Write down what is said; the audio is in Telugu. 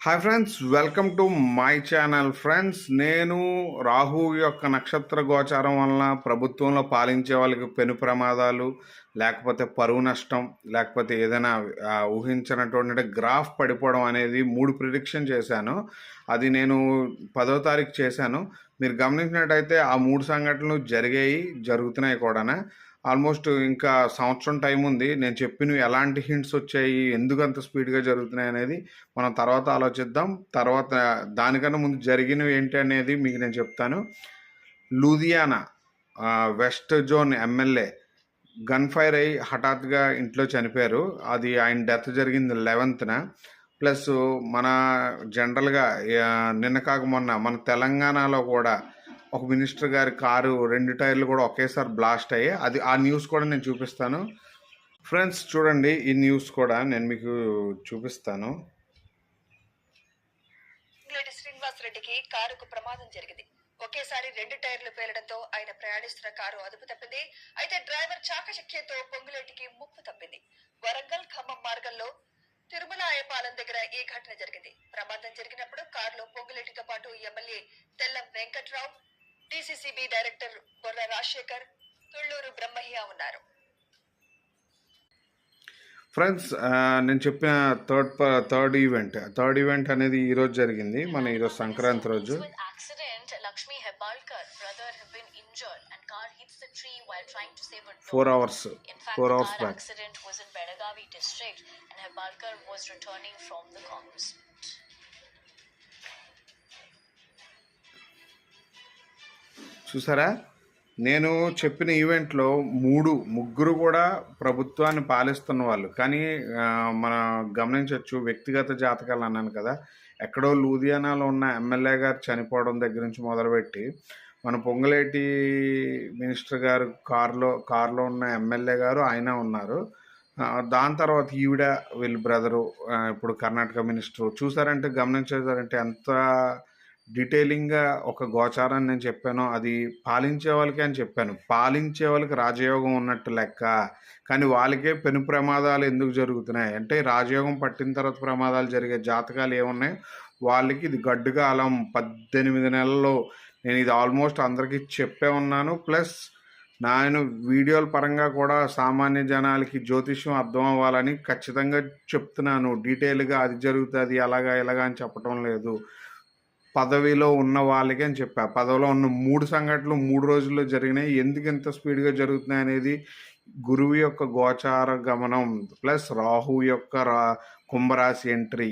Hi friends, welcome to my channel. Friends, నేను రాహు యొక్క నక్షత్ర గోచారం వలన ప్రభుత్వంలో పాలించే వాళ్ళకి పెను ప్రమాదాలు, లేకపోతే పరువు నష్టం, లేకపోతే ఏదైనా ఊహించినటువంటి గ్రాఫ్ పడిపోవడం అనేది 3 ప్రిడిక్షన్ చేశాను. అది నేను 10వ తారీఖు చేశాను. మీరు గమనించినట్టయితే ఆ 3 సంఘటనలు జరుగుతున్నాయి కూడా. ఆల్మోస్ట్ ఇంకా సంవత్సరం టైం ఉంది. నేను చెప్పినవి ఎలాంటి హింట్స్ వచ్చాయి, ఎందుకు అంత స్పీడ్గా జరుగుతున్నాయి అనేది మనం తర్వాత ఆలోచిద్దాం. తర్వాత దానికన్నా ముందు జరిగినవి ఏంటి అనేది మీకు నేను చెప్తాను. Ludhiana west zone MLA gun fire అయ్యి హఠాత్తుగా ఇంట్లో చనిపోయారు. అది ఆయన డెత్ జరిగింది 11న. ప్లస్ మన జనరల్గా నిన్న కాక మొన్న మన తెలంగాణలో కూడా ఒక మినిస్టర్ గారి కారు 2 టైర్లు కూడా ఒకేసారి బ్లాస్ట్ అయ్యాయి. ఆ న్యూస్ కూడా నేను చూపిస్తాను. ఫ్రెండ్స్ చూడండి, ఈ న్యూస్ కూడా నేను మీకు చూపిస్తాను. శ్రీనివాస్ రెడ్డికి కారుకు ప్రమాదం జరిగింది. ఒకేసారి 2 టైర్లు పేలడంతో ఆయన ప్రయాణిస్తున్న కారు అదుపు తప్పింది. అయితే డ్రైవర్ చాకచక్యంతో పొంగులేటికి ముప్పు తప్పింది. వరంగల్ ఖమ్మం మార్గంలో తిరుమల అయ్యపాలెం దగ్గర ఈ ఘటన జరిగింది. ప్రమాదం జరిగినప్పుడు కారులో పొంగులేటితో పాటు MLA Tellam Venkatrao, DCCB director Borra Rajasekhar, Tulluru Brahmaiah ఉన్నారు. ఫ్రెండ్స్, నేను చెప్పిన థర్డ్ ఈవెంట్ అనేది ఈరోజు జరిగింది. మన ఈరోజు సంక్రాంతి రోజు. Lakshmi Hebalkar brother have been injured and car hits the tree while trying to save a dog. 4 hours. In fact, 4 the hours car back. accident was in Belagavi district and Hebalkar was returning from the Congress. చూసారా, నేను చెప్పిన ఈవెంట్లో ముగ్గురు కూడా ప్రభుత్వాన్ని పాలిస్తున్న వాళ్ళు. కానీ మనం గమనించవచ్చు, వ్యక్తిగత జాతకాలు అన్నాను కదా, ఎక్కడో లూధియానాలో ఉన్న ఎమ్మెల్యే గారు చనిపోవడం దగ్గర నుంచి మొదలుపెట్టి మన పొంగులేటి మినిస్టర్ గారు కారులో ఉన్న ఎమ్మెల్యే గారు ఆయన ఉన్నారు. దాని తర్వాత వీళ్ళ బ్రదరు ఇప్పుడు కర్ణాటక మినిస్టర్. చూసారంటే గమనించారంటే ఎంత డీటెయిలింగ్గా ఒక గోచారాన్ని నేను చెప్పాను. అది పాలించే వాళ్ళకి అని చెప్పాను. పాలించే వాళ్ళకి రాజయోగం ఉన్నట్టు లెక్క, కానీ వాళ్ళకే పెను ప్రమాదాలు ఎందుకు జరుగుతున్నాయి అంటే, రాజయోగం పట్టిన తర్వాత ప్రమాదాలు జరిగే జాతకాలు ఏమున్నాయి వాళ్ళకి ఇది గడ్డుకాలం 18 నెలల్లో. నేను ఇది ఆల్మోస్ట్ అందరికీ చెప్పే ఉన్నాను. ప్లస్ నేను వీడియోల పరంగా కూడా సామాన్య జనాలకి జ్యోతిష్యం అర్థం అవ్వాలని ఖచ్చితంగా చెప్తున్నాను. డీటెయిల్గా అది జరుగుతుంది అలాగా ఇలాగా అని చెప్పటం లేదు. పదవిలో ఉన్న వాళ్ళకి అని చెప్పా. పదవిలో ఉన్న 3 సంఘటనలు 3 రోజుల్లో జరిగినాయి. ఎందుకు ఇంత స్పీడ్గా జరుగుతున్నాయి అనేది గురువు యొక్క గోచార గమనం ప్లస్ రాహు యొక్క కుంభరాశి ఎంట్రీ.